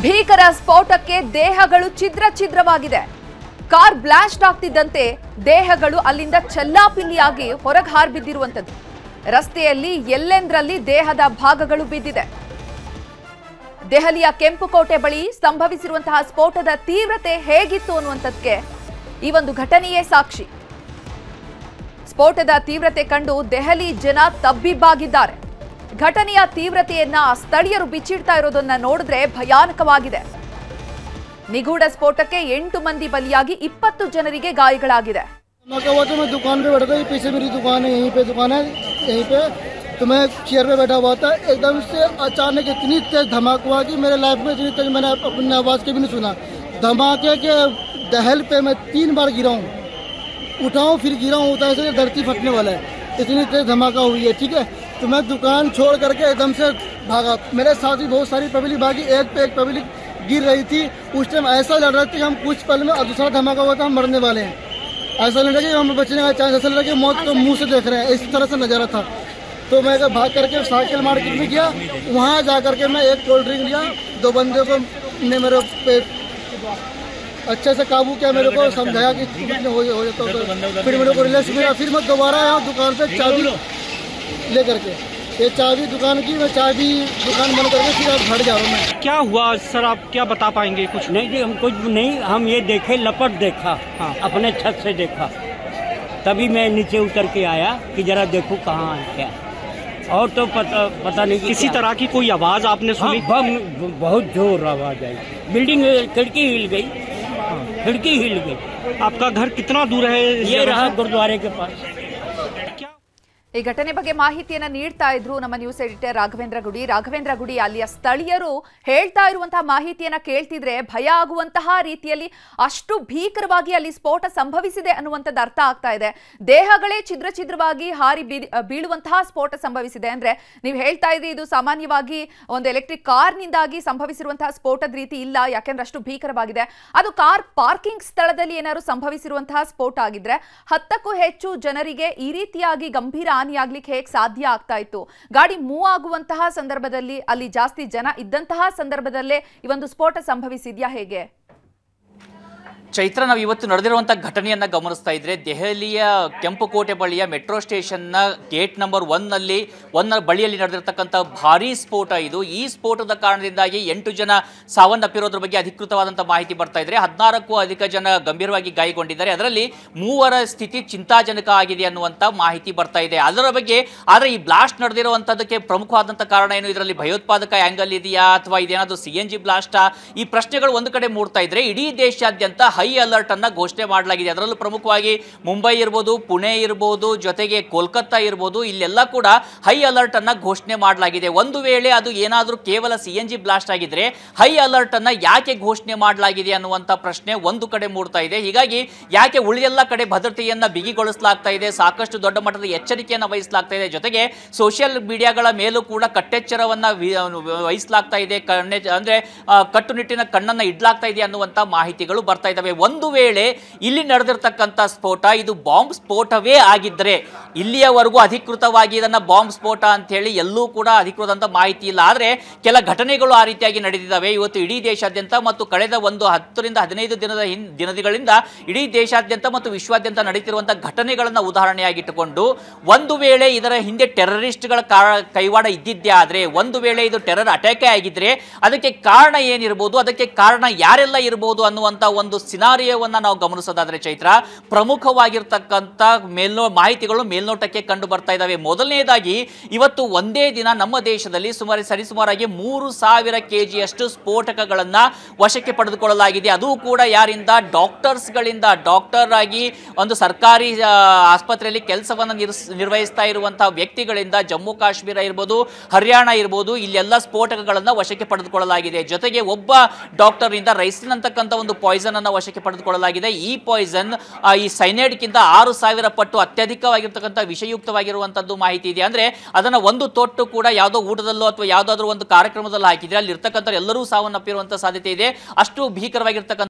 ಭೀಕರ ಸ್ಫೋಟಕ್ಕೆ ದೇಹಗಳು ಛಿದ್ರವಾಗಿದೆ. Car blast ಆಗ್ತಿದ್ದಂತೆ ದೇಹಗಳು ಅಲ್ಲಿಂದ ಚೆಲ್ಲಾಪಿಲ್ಲಿಯಾಗಿ ಹೊರಗೆ ಹಾರಿಬಿದ್ದಿರುವಂತದ್ದು. ರಸ್ತೆಯಲ್ಲಿ ಎಲ್ಲೆಂದರಲ್ಲಿ ದೇಹದ ಭಾಗಗಳು ಬಿದ್ದಿದೆ. ದೆಹಲಿಯ ಕೆಂಪುಕೋಟೆ ಬಳಿ ಸಂಭವಿಸಿರುವಂತಹ ಸ್ಫೋಟದ ತೀವ್ರತೆ ಹೇಗಿತ್ತು ಅನ್ನುವಂಥದ್ದಕ್ಕೆ ಈ ಒಂದು ಘಟನೆಯೇ ಸಾಕ್ಷಿ. ಸ್ಫೋಟದ ತೀವ್ರತೆ ಕಂಡು ದೆಹಲಿ ಜನ ತಬ್ಬಿಬ್ಬಾಗಿದ್ದಾರೆ. ಘಟನೆಯ ತೀವ್ರತೆಯನ್ನ ಸ್ಥಳೀಯರು ಬಿಚ್ಚಿಡ್ತಾ ಇರೋದನ್ನ ನೋಡಿದ್ರೆ ಭಯಾನಕವಾಗಿದೆ. ನಿಗೂಢ ಸ್ಫೋಟಕ್ಕೆ 8 ಮಂದಿ ಬಲಿಯಾಗಿ 20 ಜನರಿಗೆ ಗಾಯಗಳಾಗಿದೆ. मैं दुकान पे बैठा था, पीछे मेरी दुकान है, यहीं पे दुकान है, यहीं पे तो मैं चेयर पे बैठा हुआ था. एकदम से अचानक इतनी तेज धमाका हुआ कि मेरे लाइफ में इतनी तेज मैंने अपनी आवाज़ के भी नहीं सुना. धमाके के दहल पे मैं 3 बार गिरा हूँ, उठाऊँ फिर गिरा हूँ, उठा से धरती फटने वाला है. इतनी तेज धमाका हुई है. ठीक है, तो मैं दुकान छोड़ करके एकदम से भागा. मेरे साथ भी बहुत सारी पब्लिक भागी, एक पे एक पब्लिक गिर रही थी. उस टाइम ऐसा लग रहा था कि हम कुछ पल में दूसरा धमाका हुआ था, हम मरने वाले हैं. ऐसा लग रहा कि हम बचने का चांस, ऐसा लग रहा कि मौत को मुंह से देख रहे हैं. इस तरह से नज़ारा था. तो मैं भाग करके साइकिल मार्केट में गया. वहाँ जा करके मैं एक कोल्ड ड्रिंक लिया. 2 बंदे को ने मेरे पे अच्छे से काबू किया, मेरे को समझाया कि हो जाता तो फिर मेरे को रिलैक्स मिला. फिर मैं दोबारा आया दुकान पे चाबी ले करके. ये चाबी दुकान की, मैं चाबी दुकान बंद करके फिर अब घर जा रहा हूँ. मैं क्या हुआ सर, आप क्या बता पाएंगे? कुछ नहीं जी, हम कुछ नहीं, हम ये देखे, लपट देखा. हाँ, अपने छत से देखा, तभी मैं नीचे उतर के आया कि जरा देखूं कहाँ है क्या. और तो पता नहीं किसी तरह की कोई आवाज़ आपने सुनी? हाँ, बहुत जोर आवाज़ आई. बिल्डिंग खिड़की हिल गई. हाँ, खिड़की हिल गई. आपका घर कितना दूर है? ये रहा गुरुद्वारे के पास. ಈ ಘಟನೆ ಬಗ್ಗೆ ಮಾಹಿತಿಯನ್ನ ನೀಡ್ತಾ ಇದ್ರು ನಮ್ಮ ನ್ಯೂಸ್ ಎಡಿಟರ್ ರಾಘವೇಂದ್ರ ಗುಡಿ. ಅಲ್ಲಿಯ ಸ್ಥಳೀಯರು ಹೇಳ್ತಾ ಇರುವಂತಹ ಮಾಹಿತಿಯನ್ನ ಕೇಳ್ತಿದ್ರೆ ಭಯ ಆಗುವಂತಹ ರೀತಿಯಲ್ಲಿ ಅಷ್ಟು ಭೀಕರವಾಗಿ ಅಲ್ಲಿ ಸ್ಫೋಟ ಸಂಭವಿಸಿದೆ ಅನ್ನುವಂಥದ್ದು ಅರ್ಥ ಆಗ್ತಾ ಇದೆ. ದೇಹಗಳೇ ಛಿದ್ರವಾಗಿ ಹಾರಿ ಬೀಳುವಂತಹ ಸ್ಫೋಟ ಸಂಭವಿಸಿದೆ ಅಂದ್ರೆ ನೀವು ಹೇಳ್ತಾ ಇದ್ರಿ ಇದು ಸಾಮಾನ್ಯವಾಗಿ ಒಂದು ಎಲೆಕ್ಟ್ರಿಕ್ ಕಾರ್ನಿಂದಾಗಿ ಸಂಭವಿಸಿರುವಂತಹ ಸ್ಫೋಟದ ರೀತಿ ಇಲ್ಲ, ಯಾಕೆಂದ್ರೆ ಅಷ್ಟು ಭೀಕರವಾಗಿದೆ. ಅದು ಕಾರ್ ಪಾರ್ಕಿಂಗ್ ಸ್ಥಳದಲ್ಲಿ ಏನಾದ್ರು ಸಂಭವಿಸಿರುವಂತಹ ಸ್ಫೋಟ ಆಗಿದ್ರೆ 10ಕ್ಕೂ ಹೆಚ್ಚು ಜನರಿಗೆ ಈ ರೀತಿಯಾಗಿ ಗಂಭೀರ ಆಗ್ಲಿಕ್ಕೆ ಹೇಗೆ ಸಾಧ್ಯ ಆಗ್ತಾ ಇತ್ತು? ಗಾಡಿ ಮೂವ್ ಆಗುವಂತಹ ಸಂದರ್ಭದಲ್ಲಿ ಅಲ್ಲಿ ಜಾಸ್ತಿ ಜನ ಇದ್ದಂತಹ ಸಂದರ್ಭದಲ್ಲೇ ಈ ಒಂದು ಸ್ಫೋಟ ಸಂಭವಿಸಿದ್ಯಾ ಹೇಗೆ? ಚೈತ್ರ, ನಾವು ಇವತ್ತು ನಡೆದಿರುವಂತಹ ಘಟನೆಯನ್ನ ಗಮನಿಸ್ತಾ ಇದ್ರೆ ದೆಹಲಿಯ ಕೆಂಪುಕೋಟೆ ಬಳಿಯ ಮೆಟ್ರೋ ಸ್ಟೇಷನ್ನ ಗೇಟ್ ನಂಬರ್ 1 ಬಳಿಯಲ್ಲಿ ನಡೆದಿರತಕ್ಕಂಥ ಭಾರೀ ಸ್ಫೋಟ ಇದು. ಈ ಸ್ಫೋಟದ ಕಾರಣದಿಂದಾಗಿ 8 ಜನ ಸಾವನ್ನಪ್ಪಿರೋದ್ರ ಬಗ್ಗೆ ಅಧಿಕೃತವಾದಂಥ ಮಾಹಿತಿ ಬರ್ತಾ ಇದ್ರೆ. 16ಕ್ಕೂ ಅಧಿಕ ಜನ ಗಂಭೀರವಾಗಿ ಗಾಯಗೊಂಡಿದ್ದಾರೆ. ಅದರಲ್ಲಿ 3ರ ಸ್ಥಿತಿ ಚಿಂತಾಜನಕ ಆಗಿದೆ ಅನ್ನುವಂಥ ಮಾಹಿತಿ ಬರ್ತಾ ಇದೆ. ಅದರ ಬಗ್ಗೆ ಆದರೆ ಈ ಬ್ಲಾಸ್ಟ್ ನಡೆದಿರುವಂಥದ್ದಕ್ಕೆ ಪ್ರಮುಖವಾದಂಥ ಕಾರಣ ಏನು? ಇದರಲ್ಲಿ ಭಯೋತ್ಪಾದಕ ಆ್ಯಂಗಲ್ ಇದೆಯಾ ಅಥವಾ ಇದೇನಾದರೂ CNG ಬ್ಲಾಸ್ಟಾ? ಈ ಪ್ರಶ್ನೆಗಳು ಒಂದು ಕಡೆ ಮೂಡ್ತಾ ಇದ್ರೆ ಇಡೀ ದೇಶಾದ್ಯಂತ ಹೈ ಅಲರ್ಟ್ ಅನ್ನ ಘೋಷಣೆ ಮಾಡಲಾಗಿದೆ. ಅದರಲ್ಲೂ ಪ್ರಮುಖವಾಗಿ ಮುಂಬೈ ಇರ್ಬೋದು, ಪುಣೆ ಇರ್ಬೋದು, ಜೊತೆಗೆ ಕೋಲ್ಕತ್ತಾ ಇರ್ಬೋದು, ಇಲ್ಲೆಲ್ಲ ಕೂಡ ಹೈ ಅಲರ್ಟ್ ಅನ್ನ ಘೋಷಣೆ ಮಾಡಲಾಗಿದೆ. ಒಂದು ವೇಳೆ ಅದು ಏನಾದರೂ ಕೇವಲ CNG ಬ್ಲಾಸ್ಟ್ ಆಗಿದ್ರೆ ಹೈ ಅಲರ್ಟ್ ಅನ್ನ ಯಾಕೆ ಘೋಷಣೆ ಮಾಡಲಾಗಿದೆ ಅನ್ನುವಂಥ ಪ್ರಶ್ನೆ ಒಂದು ಕಡೆ ಮೂಡ್ತಾ ಇದೆ. ಹೀಗಾಗಿ ಯಾಕೆ ಉಳಿದೆಲ್ಲ ಕಡೆ ಭದ್ರತೆಯನ್ನ ಬಿಗಿಗೊಳಿಸಲಾಗ್ತಾ ಇದೆ, ಸಾಕಷ್ಟು ದೊಡ್ಡ ಮಟ್ಟದ ಎಚ್ಚರಿಕೆಯನ್ನು ವಹಿಸಲಾಗ್ತಾ ಇದೆ. ಜೊತೆಗೆ ಸೋಷಿಯಲ್ ಮೀಡಿಯಾಗಳ ಮೇಲೂ ಕೂಡ ಕಟ್ಟೆಚ್ಚರವನ್ನ ವಹಿಸಲಾಗ್ತಾ ಇದೆ. ಅಂದ್ರೆ ಕಟ್ಟುನಿಟ್ಟಿನ ಕಣ್ಣನ್ನ ಇಡ್ಲಾಗ್ತಾ ಇದೆ ಅನ್ನುವಂಥ ಮಾಹಿತಿಗಳು ಬರ್ತಾ ಇದ್ದಾವೆ. ಒಂದು ವೇಳೆ ಇಲ್ಲಿ ನಡೆದಿರ್ತಕ್ಕಂಥ ಸ್ಫೋಟ ಇದು ಬಾಂಬ್ ಸ್ಫೋಟವೇ ಆಗಿದ್ದರೆ, ಇಲ್ಲಿಯವರೆಗೂ ಅಧಿಕೃತವಾಗಿ ಇದನ್ನ ಬಾಂಬ್ ಸ್ಫೋಟ ಅಂತ ಹೇಳಿ ಎಲ್ಲೂ ಕೂಡ ಅಧಿಕೃತ ಮಾಹಿತಿ ಇಲ್ಲ. ಆದರೆ ಕೆಲ ಘಟನೆಗಳು ಆ ರೀತಿಯಾಗಿ ನಡೆದಿದ್ದಾವೆ. ಇವತ್ತು ಇಡೀ ದೇಶಾದ್ಯಂತ ಮತ್ತು ಕಳೆದ ಒಂದು 10 ರಿಂದ 15 ದಿನಗಳಿಂದ ಇಡೀ ದೇಶಾದ್ಯಂತ ಮತ್ತು ವಿಶ್ವಾದ್ಯಂತ ನಡೀತಿರುವಂತಹ ಘಟನೆಗಳನ್ನ ಉದಾಹರಣೆಯಾಗಿಟ್ಟುಕೊಂಡು ಒಂದು ವೇಳೆ ಇದರ ಹಿಂದೆ ಟೆರರಿಸ್ಟ್ಗಳ ಕೈವಾಡ ಇದ್ದಿದ್ದೇ ಆದ್ರೆ, ಒಂದು ವೇಳೆ ಇದು ಟೆರರ್ ಅಟ್ಯಾಕ್ ಆಗಿದ್ರೆ ಅದಕ್ಕೆ ಕಾರಣ ಏನಿರಬಹುದು, ಅದಕ್ಕೆ ಕಾರಣ ಯಾರೆಲ್ಲ ಇರಬಹುದು ಅನ್ನುವಂತ ಒಂದು ಸಿನಾರಿಯೋವನ್ನ ನಾವು ಗಮನಿಸೋದಾದ್ರೆ ಚೈತ್ರ, ಪ್ರಮುಖವಾಗಿರ್ತಕ್ಕಂಥ ಮಾಹಿತಿಗಳು ಮೇಲ್ನೋಟಕ್ಕೆ ಕಂಡು ಬರ್ತಾ ಇದ್ದಾವೆ. ಮೊದಲನೇದಾಗಿ ಇವತ್ತು ಒಂದೇ ದಿನ ನಮ್ಮ ದೇಶದಲ್ಲಿ ಸರಿಸುಮಾರಾಗಿ 3000 kgಯಷ್ಟು ಸ್ಫೋಟಕಗಳನ್ನ ವಶಕ್ಕೆ ಪಡೆದುಕೊಳ್ಳಲಾಗಿದೆ. ಅದು ಕೂಡ ಯಾರಿಂದ? ಡಾಕ್ಟರ್ಸ್ಗಳಿಂದ. ಡಾಕ್ಟರ್ ಆಗಿ ಒಂದು ಸರ್ಕಾರಿ ಆಸ್ಪತ್ರೆಯಲ್ಲಿ ಕೆಲಸವನ್ನು ನಿರ್ವಹಿಸ್ತಾ ಇರುವಂತಹ ವ್ಯಕ್ತಿಗಳಿಂದ ಜಮ್ಮು ಕಾಶ್ಮೀರ ಇರ್ಬೋದು, ಹರಿಯಾಣ ಇರ್ಬೋದು, ಇಲ್ಲೆಲ್ಲ ಸ್ಫೋಟಕಗಳನ್ನ ವಶಕ್ಕೆ ಪಡೆದುಕೊಳ್ಳಲಾಗಿದೆ. ಜೊತೆಗೆ ಒಬ್ಬ ಡಾಕ್ಟರ್ ಇಂದ ರೈಸಿನ್ ಅಂತಕ್ಕಂಥ ಒಂದು ಪಾಯ್ಸನ್ ಅನ್ನ ವಶಕ್ಕೆ ಪಡೆದುಕೊಳ್ಳಲಾಗಿದೆ. ಈ ಪಾಯ್ಸನ್ ಈ ಸೈನೈಡ್ಗಿಂತ 6000 ಪಟ್ಟು ಅತ್ಯಧಿಕವಾಗಿರ್ತಕ್ಕಂಥ ವಿಷಯುಕ್ತವಾಗಿರುವಂತದ್ದು ಮಾಹಿತಿ ಇದೆ. ಅಂದ್ರೆ ಅದನ್ನ ಒಂದು ತೊಟ್ಟು ಕೂಡ ಯಾವುದೋ ಊಟದಲ್ಲೋ ಅಥವಾ ಯಾವುದಾದ್ರೂ ಒಂದು ಕಾರ್ಯಕ್ರಮದಲ್ಲಿ ಹಾಕಿದ್ರೆ ಅಲ್ಲಿ ಇರ್ತಕ್ಕಂಥ ಎಲ್ಲರೂ ಸಾವನ್ನಪ್ಪಿರುವಂತಹ ಸಾಧ್ಯತೆ ಇದೆ. ಅಷ್ಟು ಭೀಕರವಾಗಿರ್ತಕ್ಕಂಥ